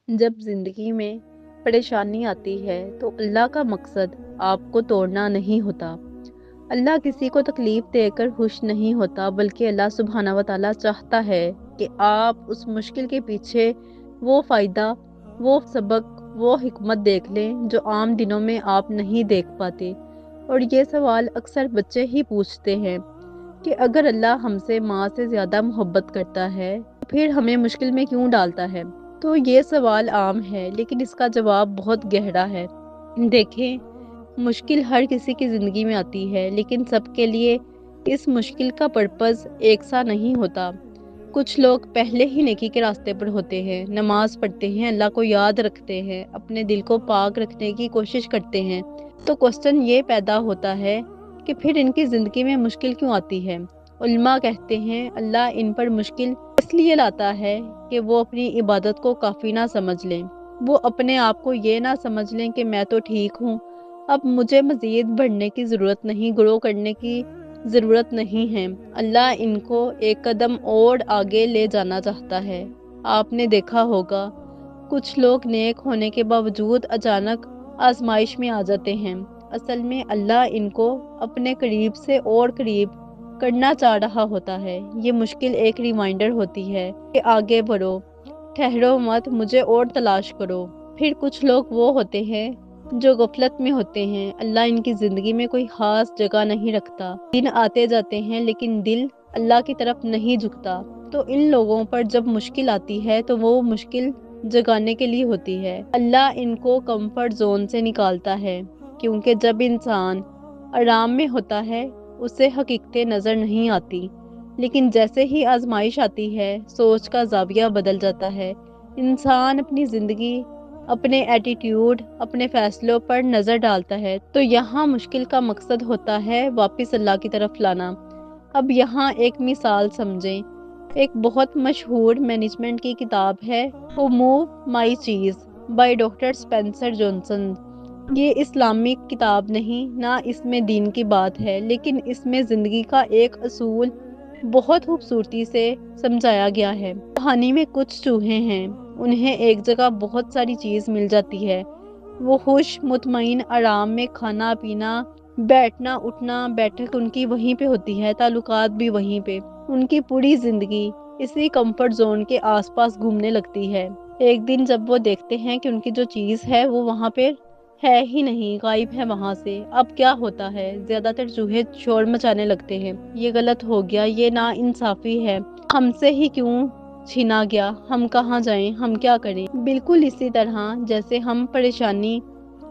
जब ज़िंदगी में परेशानी आती है तो अल्लाह का मकसद आपको तोड़ना नहीं होता। अल्लाह किसी को तकलीफ़ देकर खुश नहीं होता, बल्कि अल्लाह सुब्हाना व तआला चाहता है कि आप उस मुश्किल के पीछे वो फ़ायदा, वो सबक, वो हिकमत देख लें जो आम दिनों में आप नहीं देख पाते। और ये सवाल अक्सर बच्चे ही पूछते हैं कि अगर अल्लाह हमसे माँ से ज़्यादा मोहब्बत करता है, तो फिर हमें मुश्किल में क्यों डालता है? तो ये सवाल आम है, लेकिन इसका जवाब बहुत गहरा है। देखें, मुश्किल हर किसी की ज़िंदगी में आती है, लेकिन सबके लिए इस मुश्किल का पर्पज़ एक सा नहीं होता। कुछ लोग पहले ही नेकी के रास्ते पर होते हैं, नमाज़ पढ़ते हैं, अल्लाह को याद रखते हैं, अपने दिल को पाक रखने की कोशिश करते हैं। तो क्वेश्चन ये पैदा होता है कि फिर इनकी ज़िंदगी में मुश्किल क्यों आती है? उलमा कहते हैं अल्लाह इन पर मुश्किल इसलिए लाता है कि वो अपनी इबादत को काफ़ी ना समझ लें। वो अपने आप को ये ना समझ लें कि मैं तो ठीक हूँ, अब मुझे मज़ीद बढ़ने की ज़रूरत नहीं, ग्रो करने की ज़रूरत नहीं है। अल्लाह इनको एक कदम और आगे ले जाना चाहता है। आपने देखा होगा, कुछ लोग नेक होने के बावजूद अचानक आजमाइश में आ जाते हैं। असल में अल्लाह इनको अपने करीब से और करीब करना चाह रहा होता है। ये मुश्किल एक रिमाइंडर होती है कि आगे बढ़ो, ठहरो मत, मुझे और तलाश करो। फिर कुछ लोग वो होते हैं जो गफलत में होते हैं। अल्लाह इनकी ज़िंदगी में कोई ख़ास जगह नहीं रखता। दिन आते जाते हैं, लेकिन दिल अल्लाह की तरफ नहीं झुकता। तो इन लोगों पर जब मुश्किल आती है तो वो मुश्किल जगाने के लिए होती है। अल्लाह इनको कंफर्ट जोन से निकालता है, क्योंकि जब इंसान आराम में होता है उसे हकीकतें नज़र नहीं आती। लेकिन जैसे ही आजमाइश आती है, सोच का ज़ाविया बदल जाता है। इंसान अपनी ज़िंदगी, अपने एटीट्यूड, अपने फ़ैसलों पर नज़र डालता है। तो यहाँ मुश्किल का मकसद होता है वापस अल्लाह की तरफ लाना। अब यहाँ एक मिसाल समझें। एक बहुत मशहूर मैनेजमेंट की किताब है who moved my cheese by doctor Spencer Johnson. ये इस्लामिक किताब नहीं, ना इसमें दीन की बात है, लेकिन इसमें ज़िंदगी का एक असूल बहुत खूबसूरती से समझाया गया है। कहानी में कुछ चूहे हैं, उन्हें एक जगह बहुत सारी चीज़ मिल जाती है। वो खुश मुतमईन आराम में खाना पीना, बैठना उठना, बैठक उनकी वहीं पे होती है, ताल्लुकात भी वहीं पे। उनकी पूरी ज़िंदगी इसी कंफर्ट जोन के आसपास घूमने लगती है। एक दिन जब वो देखते हैं कि उनकी जो चीज़ है वो वहाँ पे है ही नहीं, गायब है वहाँ से। अब क्या होता है, ज़्यादातर चूहे शोर मचाने लगते हैं, ये गलत हो गया, ये ना इंसाफ़ी है, हमसे ही क्यों छीना गया, हम कहाँ जाएं, हम क्या करें। बिल्कुल इसी तरह जैसे हम परेशानी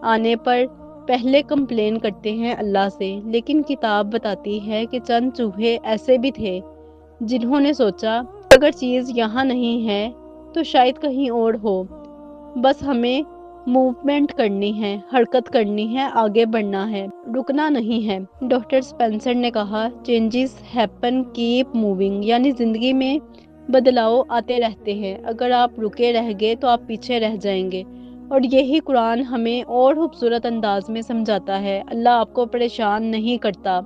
आने पर पहले कंप्लेन करते हैं अल्लाह से, लेकिन किताब बताती है कि चंद चूहे ऐसे भी थे जिन्होंने सोचा अगर चीज़ यहाँ नहीं है तो शायद कहीं और हो, बस हमें मूवमेंट करनी है, हरकत करनी है, आगे बढ़ना है, रुकना नहीं है। डॉक्टर स्पेंसर ने कहा चेंजेस हैपन कीप मूविंग, यानी ज़िंदगी में बदलाव आते रहते हैं, अगर आप रुके रह गए तो आप पीछे रह जाएंगे। और यही कुरान हमें और खूबसूरत अंदाज में समझाता है। अल्लाह आपको परेशान नहीं करता,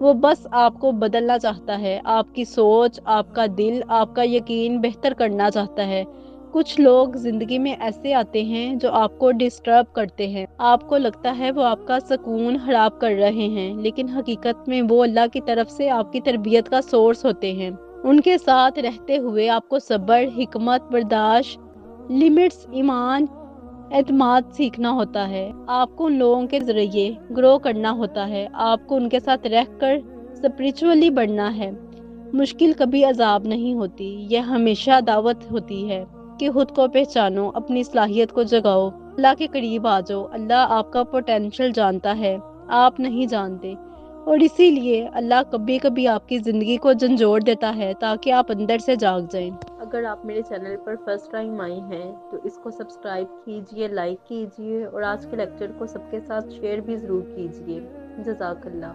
वो बस आपको बदलना चाहता है, आपकी सोच, आपका दिल, आपका यकीन बेहतर करना चाहता है। कुछ लोग ज़िंदगी में ऐसे आते हैं जो आपको डिस्टर्ब करते हैं, आपको लगता है वो आपका सुकून खराब कर रहे हैं, लेकिन हकीकत में वो अल्लाह की तरफ से आपकी तरबियत का सोर्स होते हैं। उनके साथ रहते हुए आपको सब्र, हिकमत, बर्दाश्त, लिमिट्स, ईमान, एतमाद सीखना होता है। आपको उन लोगों के ज़रिए ग्रो करना होता है, आपको उनके साथ रहकर स्पिरिचुअली बढ़ना है। मुश्किल कभी अजाब नहीं होती, यह हमेशा दावत होती है कि खुद को पहचानो, अपनी सलाहियत को जगाओ, अल्लाह के करीब आ जाओ। अल्लाह आपका पोटेंशियल जानता है, आप नहीं जानते। और इसीलिए अल्लाह कभी कभी आपकी ज़िंदगी को झंझोड़ देता है ताकि आप अंदर से जाग जाएं। अगर आप मेरे चैनल पर फर्स्ट टाइम आई हैं तो इसको सब्सक्राइब कीजिए, लाइक कीजिए और आज के लेक्चर को सबके साथ शेयर भी ज़रूर कीजिए। जज़ाकल्लाह।